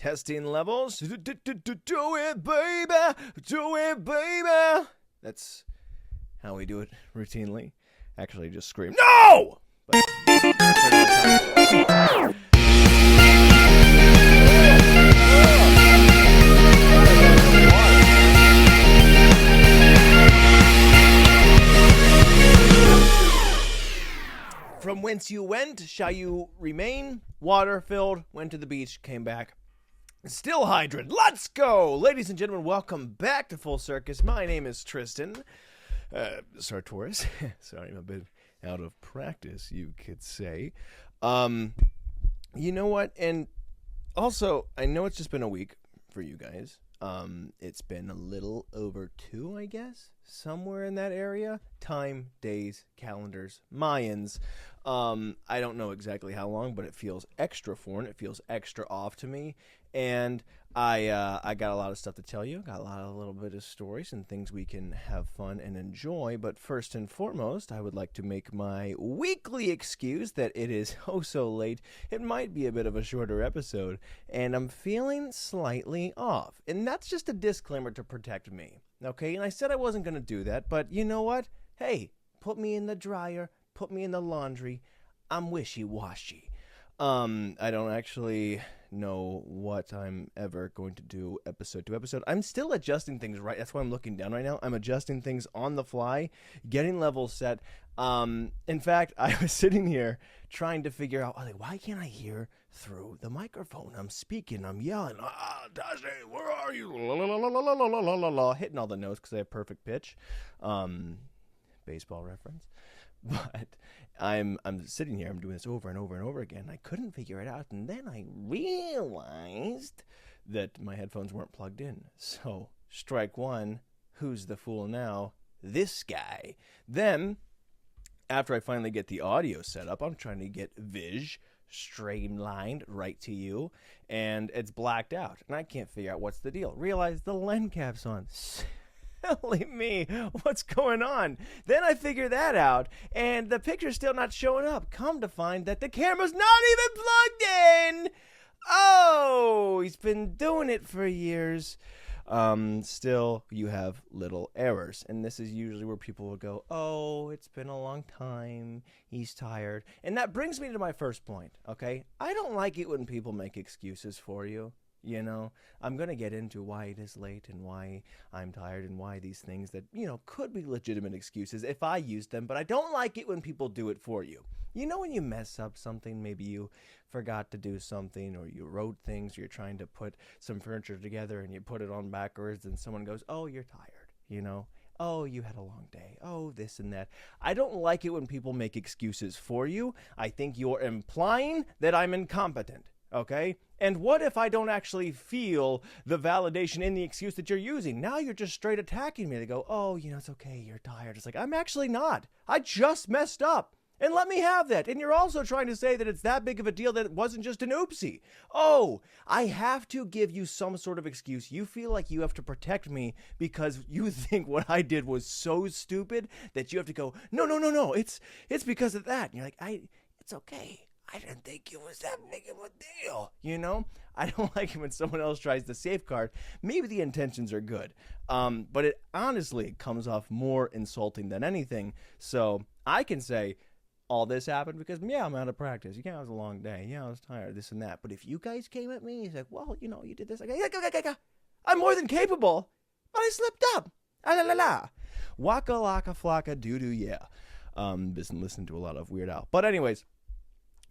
Testing levels. Do it, baby. Do it, baby. That's how we do it routinely. Actually, just scream, no! But from whence you went, shall you remain? Water filled, went to the beach, came back. Still hydrated. Let's go! Ladies and gentlemen, welcome back to Full Circus. My name is Tristan. Sartorius. Sorry, I'm a bit out of practice, you could say. You know what? And also, I know it's just been a week for you guys. It's been a little over 2, I guess. Somewhere in that area. Time, days, calendars, Mayans. I don't know exactly how long, but it feels extra foreign. It feels extra off to me. And I got a lot of stuff to tell you. Got a little bit of stories and things we can have fun and enjoy. But first and foremost, I would like to make my weekly excuse that it is oh so late. It might be a bit of a shorter episode, and I'm feeling slightly off. And that's just a disclaimer to protect me. Okay, and I said I wasn't going to do that, but you know what? Hey, put me in the dryer, put me in the laundry. I'm wishy-washy. I don't actually know what I'm ever going to do episode to episode. I'm still adjusting things, right? That's why I'm looking down right now. I'm adjusting things on the fly, getting levels set. In fact, I was sitting here trying to figure out, like, why can't I hear through the microphone? I'm speaking, I'm yelling, Tristan, where are you? La, la, la, la, la, la, la, la, la, hitting all the notes because I have perfect pitch. Baseball reference. But I'm sitting here, I'm doing this over and over and over again. I couldn't figure it out, and then I realized that my headphones weren't plugged in. So, strike one, who's the fool now? This guy. Then, after I finally get the audio set up, I'm trying to get streamlined right to you, and it's blacked out, and I can't figure out what's the deal. Realize the lens cap's on. Silly me, what's going on? Then I figure that out, and the picture's still not showing up. Come to find that the camera's not even plugged in! Oh, he's been doing it for years. Still, you have little errors, and this is usually where people will go, oh, it's been a long time, he's tired. And that brings me to my first point, okay? I don't like it when people make excuses for you. You know, I'm going to get into why it is late and why I'm tired and why these things that, you know, could be legitimate excuses if I used them, but I don't like it when people do it for you. You know, when you mess up something, maybe you forgot to do something or you wrote things, or you're trying to put some furniture together and you put it on backwards and someone goes, oh, you're tired, you know? Oh, you had a long day. Oh, this and that. I don't like it when people make excuses for you. I think you're implying that I'm incompetent. Okay? And what if I don't actually feel the validation in the excuse that you're using? Now you're just straight attacking me. They go, oh, you know, it's okay, you're tired. It's like, I'm actually not. I just messed up. And let me have that. And you're also trying to say that it's that big of a deal that it wasn't just an oopsie. Oh, I have to give you some sort of excuse. You feel like you have to protect me because you think what I did was so stupid that you have to go, no. It's because of that. And you're like, it's okay. I didn't think it was that big of a deal, you know? I don't like it when someone else tries to safeguard. Maybe the intentions are good, but it honestly comes off more insulting than anything. So I can say all this happened because, yeah, I'm out of practice. Yeah, it was a long day. Yeah, I was tired, this and that. But if you guys came at me, it's like, well, you know, you did this. Like, I'm more than capable, but I slipped up. La la la. Waka laka flocka doo-doo, yeah. Been listening to a lot of Weird Al. But anyways,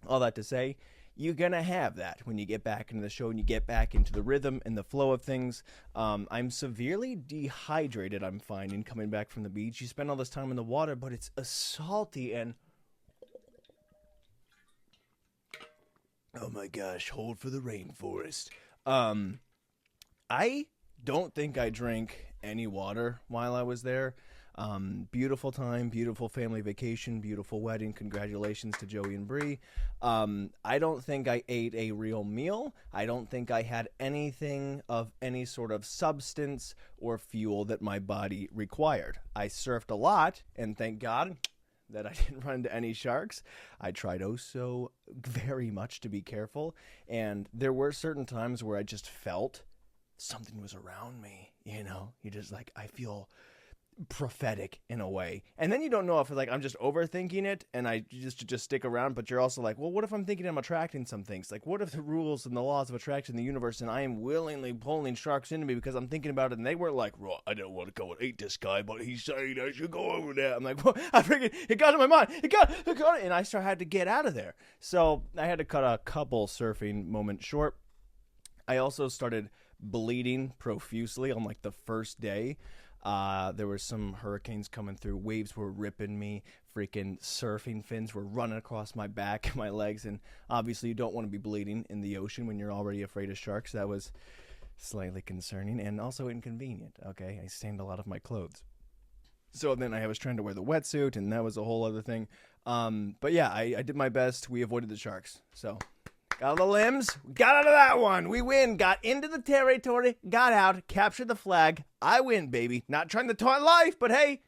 all that to say, you're going to have that when you get back into the show and you get back into the rhythm and the flow of things. I'm severely dehydrated, I'm finding, coming back from the beach. You spend all this time in the water, but it's salty and... oh my gosh, hold for the rainforest. I don't think I drank any water while I was there. Beautiful time, beautiful family vacation, beautiful wedding. Congratulations to Joey and Bree. I don't think I ate a real meal. I don't think I had anything of any sort of substance or fuel that my body required. I surfed a lot, and thank God that I didn't run into any sharks. I tried oh so very much to be careful, and there were certain times where I just felt something was around me, you know? You just like, I feel prophetic in a way. And then you don't know if like I'm just overthinking it and I just stick around, but you're also like, well, what if I'm thinking I'm attracting some things? Like, what if the rules and the laws of attraction in the universe and I am willingly pulling sharks into me because I'm thinking about it, and they weren't like, well, I don't want to go and eat this guy, but he's saying I should go over there. I'm like, well, I freaking, it got in my mind. It got it, and I had to get out of there. So I had to cut a couple surfing moments short. I also started bleeding profusely on like the first day. There were some hurricanes coming through. Waves were ripping me. Freaking surfing fins were running across my back and my legs. And obviously you don't want to be bleeding in the ocean when you're already afraid of sharks. That was slightly concerning and also inconvenient. Okay, I stained a lot of my clothes. So then I was trying to wear the wetsuit, and that was a whole other thing. But yeah, I did my best. We avoided the sharks. So got on the limbs, got out of that one. We win, got into the territory, got out, captured the flag. I win, baby. Not trying to taunt life, but hey,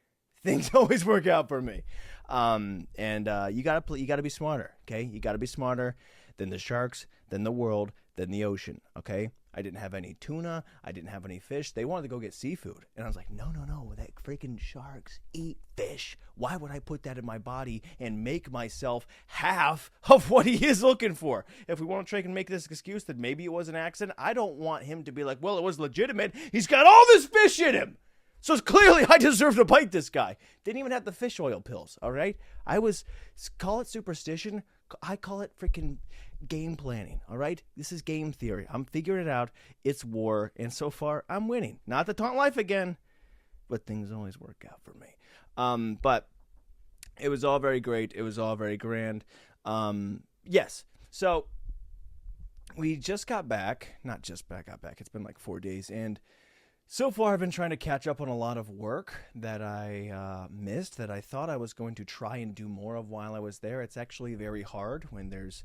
things always work out for me. You gotta be smarter, okay? You gotta be smarter than the sharks, than the world, than the ocean, okay? I didn't have any tuna. I didn't have any fish. They wanted to go get seafood. And I was like, no. That freaking sharks eat fish. Why would I put that in my body and make myself half of what he is looking for? If we want to try and make this excuse that maybe it was an accident, I don't want him to be like, well, it was legitimate. He's got all this fish in him. So clearly I deserve to bite this guy. Didn't even have the fish oil pills, all right? Call it superstition. I call it freaking game planning, all right? This is game theory. I'm figuring it out. It's war, and so far, I'm winning. Not to taunt life again, but things always work out for me. But it was all very great. It was all very grand. Yes, so we just got back. Not just got back. It's been like 4 days, and so far, I've been trying to catch up on a lot of work that I missed, that I thought I was going to try and do more of while I was there. It's actually very hard when there's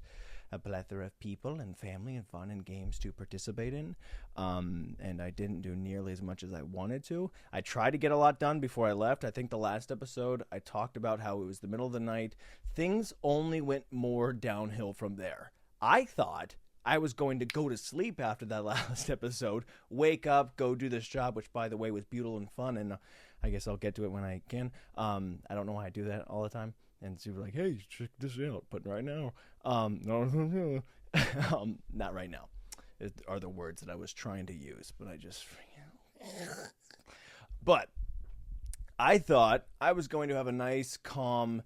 a plethora of people and family and fun and games to participate in, and I didn't do nearly as much as I wanted to. I tried to get a lot done before I left. I think the last episode, I talked about how it was the middle of the night. Things only went more downhill from there. I thought I was going to go to sleep after that last episode, wake up, go do this job, which, by the way, was beautiful and fun, and I guess I'll get to it when I can. I don't know why I do that all the time, and so you're like, hey, check this out, but right now, no, not right now, are the words that I was trying to use, but I just, but I thought I was going to have a nice, calm,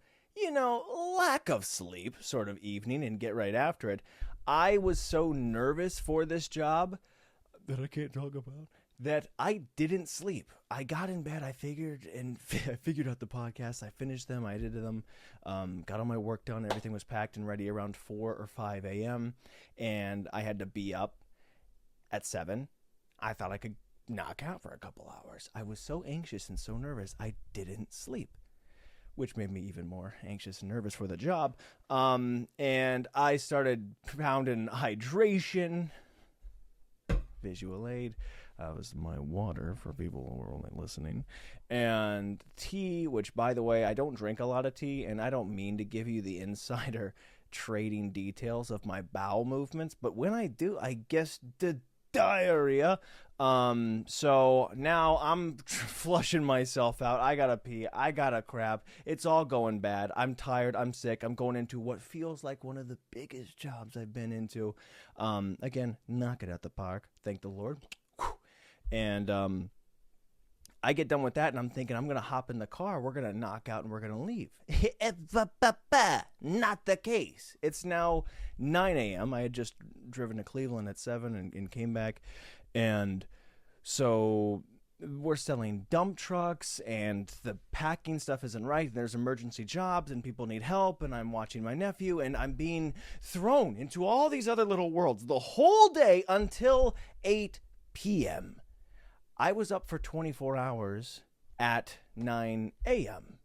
lack of sleep sort of evening and get right after it. I was so nervous for this job that I can't talk about that I didn't sleep. I got in bed. I figured out the podcast. I finished them. I edited them. Got all my work done. Everything was packed and ready around 4 or 5 a.m. And I had to be up at 7. I thought I could knock out for a couple hours. I was so anxious and so nervous. I didn't sleep, which made me even more anxious and nervous for the job. And I started pounding hydration, visual aid. Was my water for people who are only listening. And tea, which, by the way, I don't drink a lot of tea, and I don't mean to give you the insider trading details of my bowel movements, but when I do, I guess the diarrhea. So now I'm flushing myself out. I gotta pee. I gotta crap. It's all going bad. I'm tired. I'm sick. I'm going into what feels like one of the biggest jobs I've been into. Again, knock it out the park. Thank the Lord. And I get done with that, and I'm thinking I'm gonna hop in the car. We're gonna knock out, and we're gonna leave. Not the case. It's now 9 a.m. I had just driven to Cleveland at 7 and came back. And so we're selling dump trucks, and the packing stuff isn't right. And there's emergency jobs, and people need help. And I'm watching my nephew, and I'm being thrown into all these other little worlds the whole day until 8 p.m. I was up for 24 hours at 9 a.m.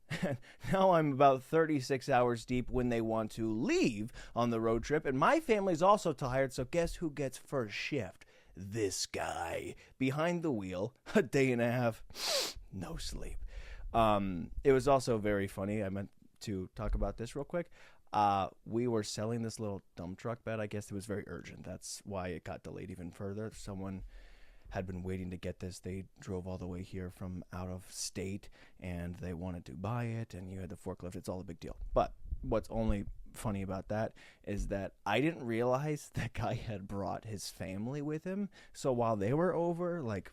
Now I'm about 36 hours deep when they want to leave on the road trip. And my family's also tired, so guess who gets first shift? This guy behind the wheel, a day and a half, no sleep. It was also very funny. I meant to talk about this real quick. We were selling this little dump truck bed. I guess it was very urgent. That's why it got delayed even further. Someone had been waiting to get this. They drove all the way here from out of state, and they wanted to buy it, and you had the forklift. It's all a big deal. But what's only funny about that is that I didn't realize that guy had brought his family with him. So while they were over, like,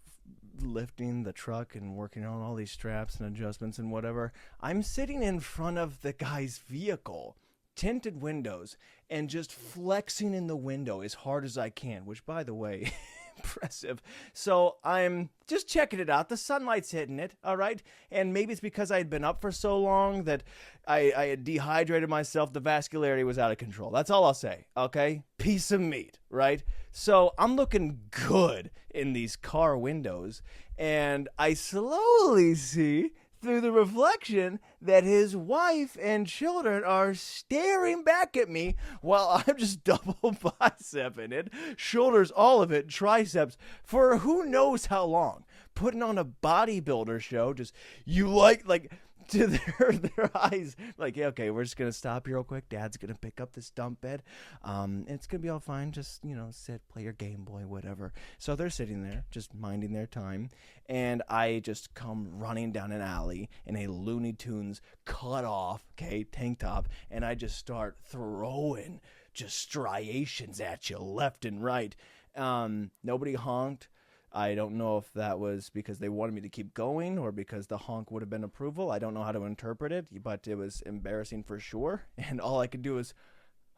lifting the truck and working on all these straps and adjustments and whatever, I'm sitting in front of the guy's vehicle, tinted windows, and just flexing in the window as hard as I can, which, by the way, impressive. So I'm just checking it out. The sunlight's hitting it, all right? And maybe it's because I had been up for so long that I had dehydrated myself. The vascularity was out of control. That's all I'll say, okay? Piece of meat, right? So I'm looking good in these car windows, and I slowly see through the reflection that his wife and children are staring back at me while I'm just double biceping it, shoulders, all of it, triceps, for who knows how long, putting on a bodybuilder show. Just, you like to their eyes, like, yeah, okay, we're just gonna stop here real quick. Dad's gonna pick up this dump bed. It's gonna be all fine. Just, sit, play your Game Boy, whatever. So they're sitting there, just minding their time, and I just come running down an alley in a Looney Tunes cut off, tank top, and I just start throwing just striations at you left and right. Nobody honked. I don't know if that was because they wanted me to keep going or because the honk would have been approval. I don't know how to interpret it, but it was embarrassing for sure. And all I could do was,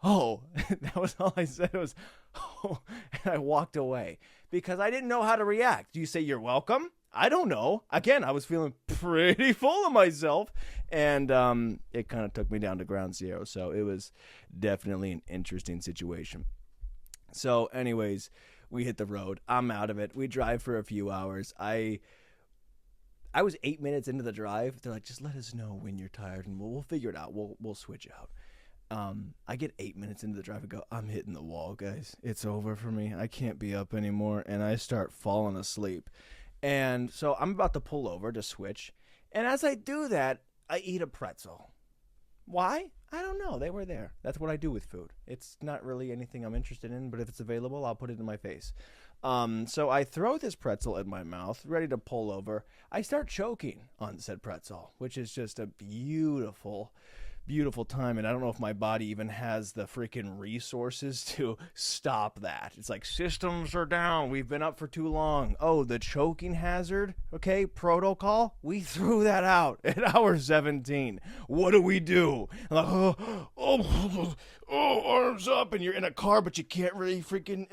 oh, that was all I said was, oh, and I walked away because I didn't know how to react. Do you say you're welcome? I don't know. Again, I was feeling pretty full of myself, and it kind of took me down to ground zero. So it was definitely an interesting situation. So anyways, we hit the road. I'm out of it. We drive for a few hours. I was 8 minutes into the drive. They're like, just let us know when you're tired, and we'll figure it out. We'll switch out. I get 8 minutes into the drive and go, I'm hitting the wall, guys. It's over for me. I can't be up anymore. And I start falling asleep. And so I'm about to pull over to switch. And as I do that, I eat a pretzel. Why? I don't know. They were there. That's what I do with food. It's not really anything I'm interested in, but if it's available, I'll put it in my face. So I throw this pretzel in my mouth, ready to pull over. I start choking on said pretzel, which is just a beautiful time, and I don't know if my body even has the freaking resources to stop that. It's like, systems are down. We've been up for too long. Oh, the choking hazard, protocol, we threw that out at hour 17. What do we do? I'm like, oh, arms up, and you're in a car, but you can't really freaking,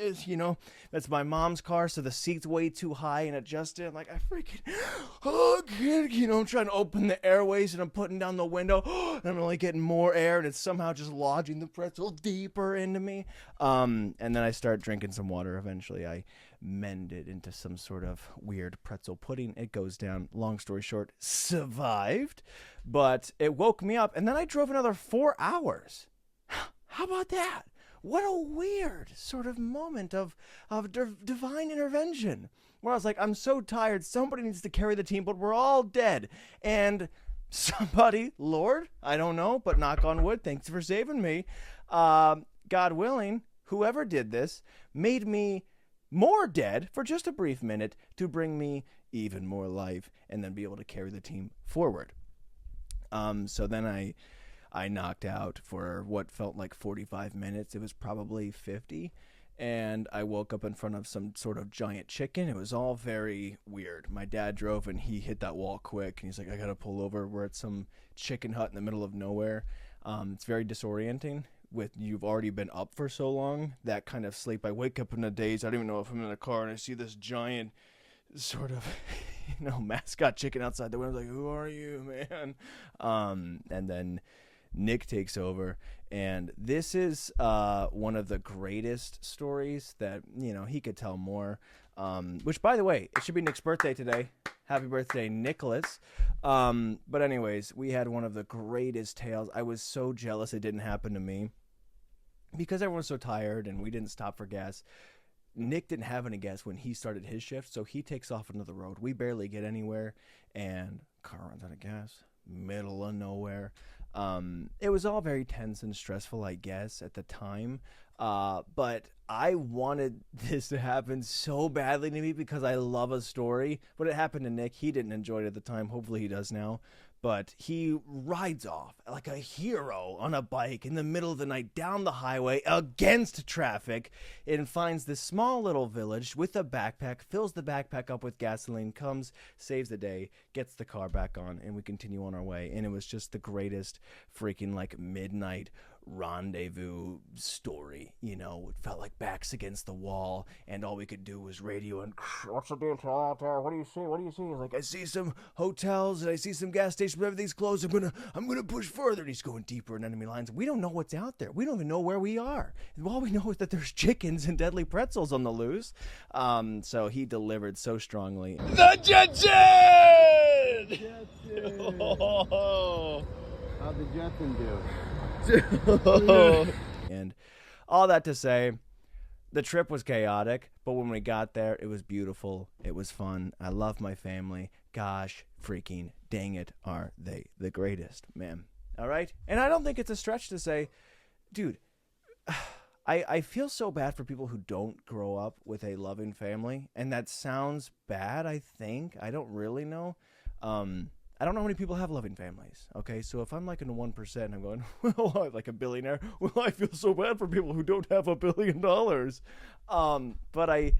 that's my mom's car, so the seat's way too high and adjusted. I'm like, I freaking, I'm trying to open the airways, and I'm putting down the window, and I'm only getting more air, and it's somehow just lodging the pretzel deeper into me. And then I start drinking some water. Eventually, I mend it into some sort of weird pretzel pudding. It goes down. Long story short, survived, but it woke me up, and then I drove another 4 hours. How about that? What a weird sort of moment of divine intervention, where I was like, I'm so tired. Somebody needs to carry the team, but we're all dead. And somebody, Lord, I don't know, but knock on wood, thanks for saving me. God willing, whoever did this made me more dead for just a brief minute to bring me even more life and then be able to carry the team forward. So then I knocked out for what felt like 45 minutes. It was probably 50. And I woke up in front of some sort of giant chicken. It was all very weird. My dad drove, and he hit that wall quick. And he's like, I got to pull over. We're at some chicken hut in the middle of nowhere. It's very disorienting. With you've already been up for so long, that kind of sleep. I wake up in a daze. I don't even know if I'm in a car, and I see this giant sort of, mascot chicken outside the window. I was like, who are you, man? And then Nick takes over, and this is one of the greatest stories that, he could tell more, which, by the way, it should be Nick's birthday today. Happy birthday, Nicholas. But anyways, we had one of the greatest tales. I was so jealous it didn't happen to me because everyone was so tired and we didn't stop for gas. Nick didn't have any gas when he started his shift, so he takes off into the road. We barely get anywhere, and car runs out of gas, middle of nowhere. It was all very tense and stressful, I guess, at the time. But I wanted this to happen so badly to me because I love a story. But it happened to Nick. He didn't enjoy it at the time. Hopefully he does now. But he rides off like a hero on a bike in the middle of the night down the highway against traffic and finds this small little village with a backpack, fills the backpack up with gasoline, comes, saves the day, gets the car back on, and we continue on our way. And it was just the greatest freaking like midnight rendezvous story. You know, it felt like backs against the wall, and all we could do was radio and what's the deal out there? What do you see? What do you see? He's like, I see some hotels and I see some gas stations, but everything's closed. I'm gonna push further. And he's going deeper in enemy lines. We don't know what's out there. We don't even know where we are. All we know is that there's chickens and deadly pretzels on the loose. So he delivered so strongly. The Jetson! Oh. How'd the Jetson do? And all that to say, the trip was chaotic, but when we got there, it was beautiful. It was fun. I love my family. Gosh, freaking dang it, are they the greatest, man. All right? And I don't think it's a stretch to say, dude, I feel so bad for people who don't grow up with a loving family. And that sounds bad, I think. I don't really know. I don't know how many people have loving families, okay? So if I'm like in the 1%, I'm going, well, I'm like a billionaire. Well, I feel so bad for people who don't have $1 billion. But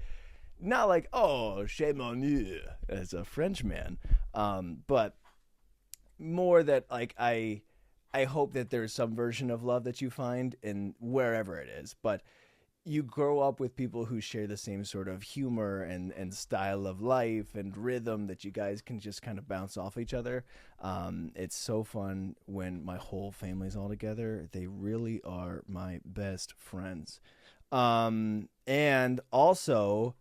not like, oh, shame on you, as a French man. But more that like I hope that there's some version of love that you find in wherever it is. But you grow up with people who share the same sort of humor and style of life and rhythm that you guys can just kind of bounce off each other. It's so fun when my whole family's all together. They really are my best friends. And also,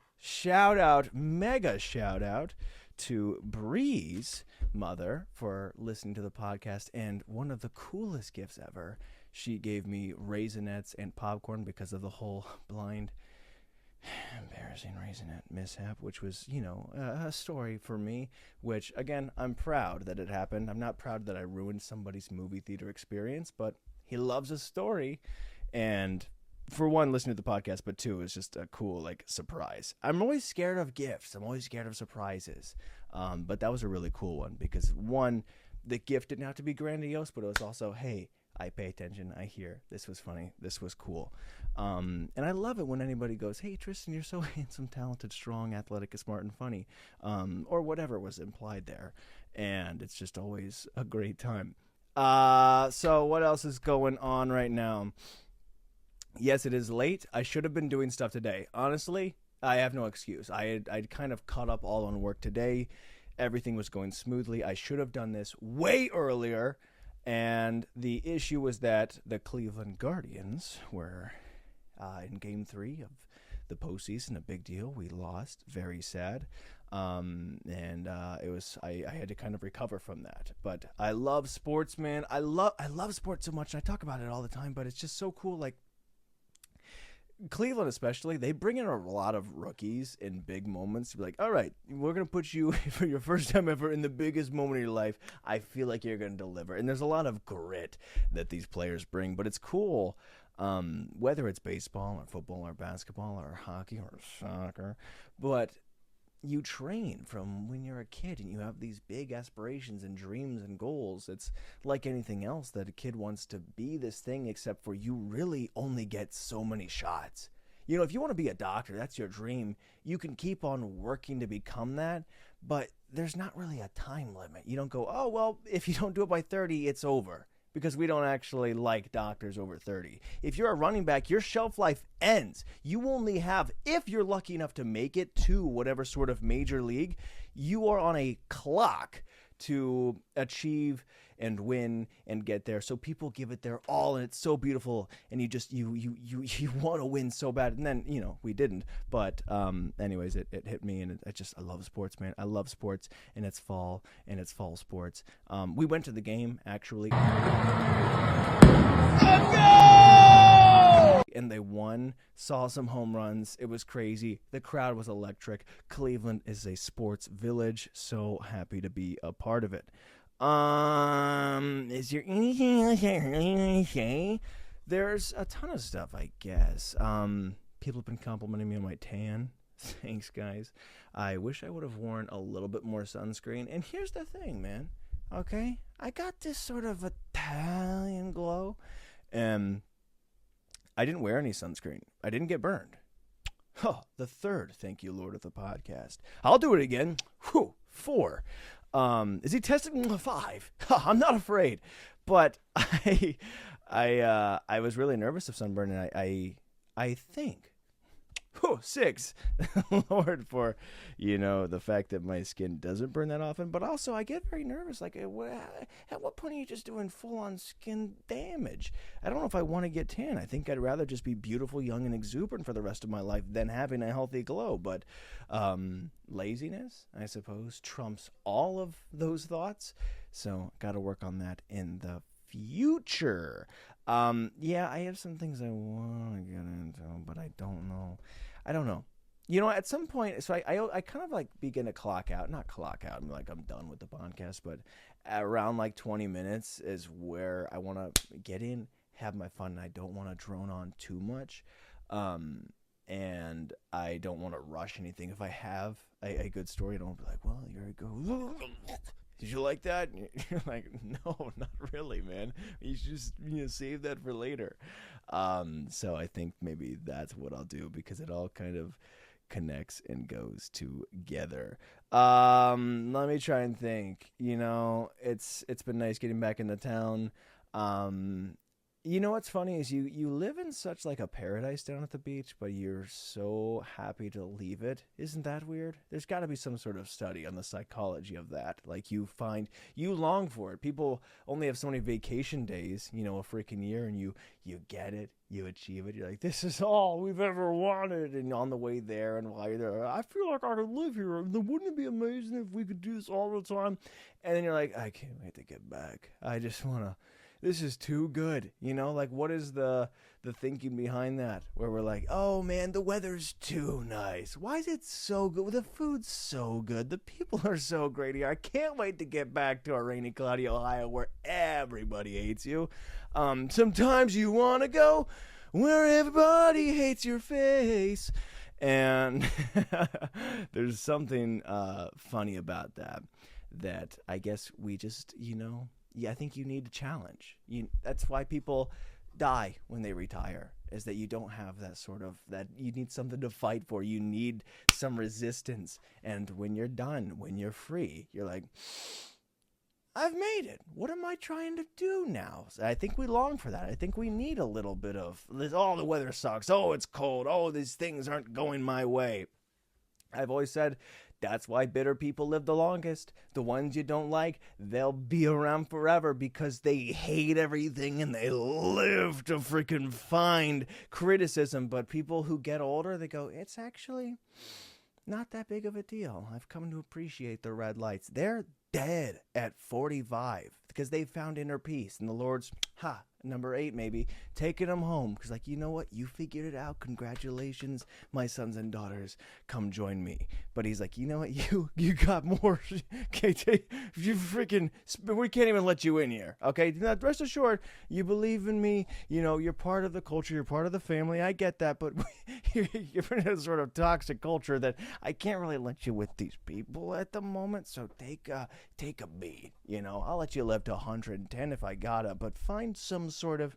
mega shout out to Bree's mother for listening to the podcast. And one of the coolest gifts ever, she gave me Raisinets and popcorn because of the whole blind, embarrassing Raisinette mishap, which was, you know, a story for me, which, again, I'm proud that it happened. I'm not proud that I ruined somebody's movie theater experience, but he loves a story. And for one, listening to the podcast, but two, it's just a cool, like, surprise. I'm always scared of gifts. I'm always scared of surprises. But that was a really cool one because, one, the gift didn't have to be grandiose, but it was also, hey, I pay attention. I hear. This was funny. This was cool. And I love it when anybody goes, hey, Tristan, you're so handsome, talented, strong, athletic, smart, and funny. Or whatever was implied there. And it's just always a great time. So what else is going on right now? Yes, it is late. I should have been doing stuff today. Honestly, I have no excuse. I'd kind of caught up all on work today. Everything was going smoothly. I should have done this way earlier. And the issue was that the Cleveland Guardians were in Game 3 of the postseason, a big deal. We lost, very sad. It was I had to kind of recover from that. But I love sports, man. I love sports so much. And I talk about it all the time, but it's just so cool. Like Cleveland especially, they bring in a lot of rookies in big moments to be like, all right, we're going to put you for your first time ever in the biggest moment of your life. I feel like you're going to deliver. And there's a lot of grit that these players bring, but it's cool. Whether it's baseball or football or basketball or hockey or soccer, but you train from when you're a kid and you have these big aspirations and dreams and goals. It's like anything else that a kid wants to be this thing, except for you really only get so many shots. You know, if you want to be a doctor, that's your dream. You can keep on working to become that, but there's not really a time limit. You don't go, oh, well, if you don't do it by 30, it's over. Because we don't actually like doctors over 30. If you're a running back, your shelf life ends. You only have, if you're lucky enough to make it to whatever sort of major league, you are on a clock to achieve and win and get there. So people give it their all, and it's so beautiful. And you just you want to win so bad. And then, you know, we didn't. But anyways, it hit me, and I love sports, man. I love sports, and it's fall, and it's fall sports. We went to the game actually. And they won, saw some home runs. It was crazy. The crowd was electric. Cleveland is a sports village. So happy to be a part of it. Is there anything else I really want to say? There's a ton of stuff, I guess. People have been complimenting me on my tan. Thanks, guys. I wish I would have worn a little bit more sunscreen. And here's the thing, man. Okay? I got this sort of Italian glow. And I didn't wear any sunscreen. I didn't get burned. Oh, the third thank you, Lord, of the podcast. I'll do it again. Whew, 4. Is he testing 5? I'm not afraid. But I was really nervous of sunburn, and I think 6. Lord, for the fact that my skin doesn't burn that often, but also I get very nervous. Like, at what point are you just doing full-on skin damage? I don't know if I want to get tan. I think I'd rather just be beautiful, young, and exuberant for the rest of my life than having a healthy glow. But laziness, I suppose, trumps all of those thoughts. So got to work on that in the future. Yeah, I have some things I want to get into, but I don't know. At some point, so I kind of like begin to not clock out. I'm done with the podcast, but around like 20 minutes is where I want to get in, have my fun, and I don't want to drone on too much. And I don't want to rush anything. If I have a good story, I don't be like, well, here I go. Did you like that? And you're like, no, not really, man. You should just save that for later. So I think maybe that's what I'll do, because it all kind of connects and goes together. Let me try and think. It's been nice getting back into town. What's funny is you live in such like a paradise down at the beach, but you're so happy to leave it. Isn't that weird? There's got to be some sort of study on the psychology of that. Like, you long for it. People only have so many vacation days, a freaking year, and you get it, you achieve it. You're like, this is all we've ever wanted. And on the way there, and while you're there, I feel like I could live here. Wouldn't it be amazing if we could do this all the time? And then you're like, I can't wait to get back. I just want to. This is too good, like, what is the thinking behind that, where we're like, oh man, the weather's too nice. Why is it so good? The food's so good. The people are so great here. I can't wait to get back to our rainy, cloudy Ohio where everybody hates you. Sometimes you want to go where everybody hates your face. And there's something funny about that I guess we just, I think you need a challenge. That's why people die when they retire, is that you don't have that sort of, that you need something to fight for. You need some resistance. And when you're done, when you're free, you're like, I've made it. What am I trying to do now? So I think we long for that. I think we need a little bit of this. Oh, the weather sucks. Oh, it's cold. Oh, these things aren't going my way. I've always said, that's why bitter people live the longest. The ones you don't like, they'll be around forever because they hate everything and they live to freaking find criticism. But people who get older, they go, it's actually not that big of a deal. I've come to appreciate the red lights. They're dead at 45 because they found inner peace. And the Lord's, number 8 maybe, taking them home. Because like, you know what? You figured it out. Congratulations, my sons and daughters. Come join me. But he's like, you know what? You got more. Okay, you freaking, we can't even let you in here. Okay, now rest assured, you believe in me. You're part of the culture. You're part of the family. I get that. But you're in a sort of toxic culture that I can't really let you with these people at the moment. So take a beat. I'll let you live to 110 if I gotta, but find some sort of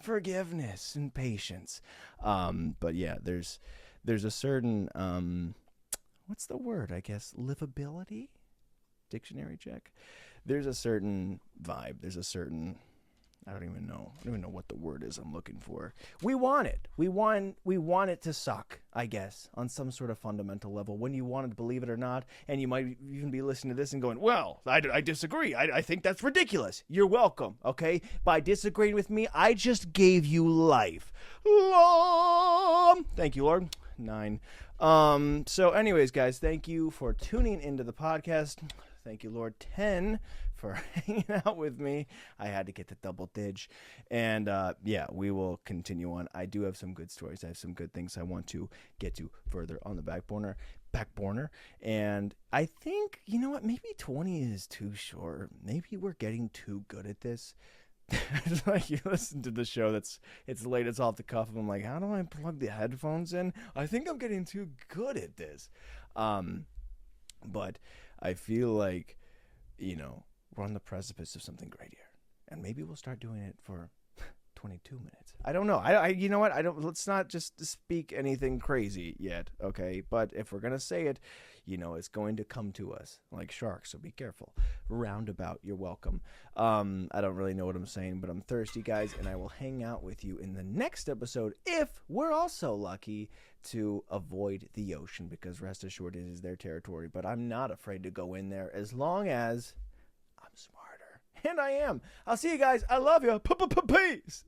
forgiveness and patience. But yeah, there's a certain what's the word? I guess livability. Dictionary check. There's a certain vibe. There's a certain, I don't even know what the word is I'm looking for. We want it. We want it to suck, I guess, on some sort of fundamental level, when you want to believe it or not. And you might even be listening to this and going, well, I disagree. I think that's ridiculous. You're welcome, okay? By disagreeing with me, I just gave you life. Thank you, Lord. 9. So anyways, guys, thank you for tuning into the podcast. Thank you, Lord. 10 for hanging out with me. I had to get the double dig. And yeah, we will continue on. I do have some good stories. I have some good things I want to get to further on the back burner. back burner. And I think, you know what, maybe 20 is too short. Maybe we're getting too good at this. It's like you listen to the show it's late, it's off the cuff, and I'm like, how do I plug the headphones in? I think I'm getting too good at this. But I feel like, we're on the precipice of something great here. And maybe we'll start doing it for 22 minutes. I don't know. I you know what? Let's not just speak anything crazy yet, okay? But if we're going to say it, it's going to come to us like sharks, so be careful. Roundabout, you're welcome. I don't really know what I'm saying, but I'm thirsty, guys, and I will hang out with you in the next episode if we're also lucky to avoid the ocean, because rest assured it is their territory, but I'm not afraid to go in there as long as I'm smarter. And I am. I'll see you guys. I love you. Peace.